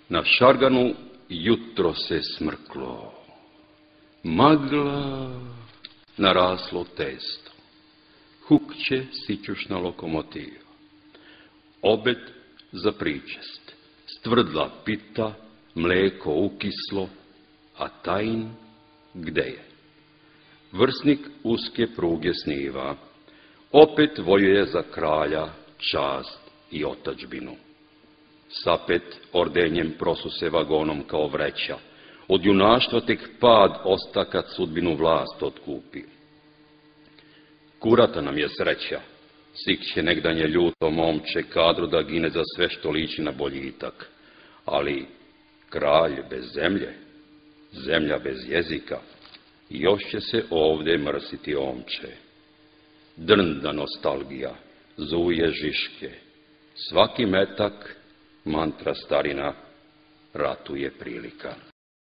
Na Šarganu jutro se smrklo. Magla, naraslo testo. Hukće sićušna lokomotiva. Obed za pričest. Stvrdla pita, mleko ukislo, a tajn gde je? Vrsnik uske pruge sniva. Opet vojuje za kralja, čast i otadžbinu. Sapet ordenjem prosuse vagonom kao vreća. Od junaštva tek pad osta kad sudbinu vlast otkupi. Kurata nam je sreća, sikće negdanje ljuto momče kadru da gine za sve što liči na boljitak. Ali kralj bez zemlje, zemlja bez jezika, još će se ovde mrsiti omče. Drnda nostalgija, zuje žiške, svaki metak, mantra starina, ratuje prilika.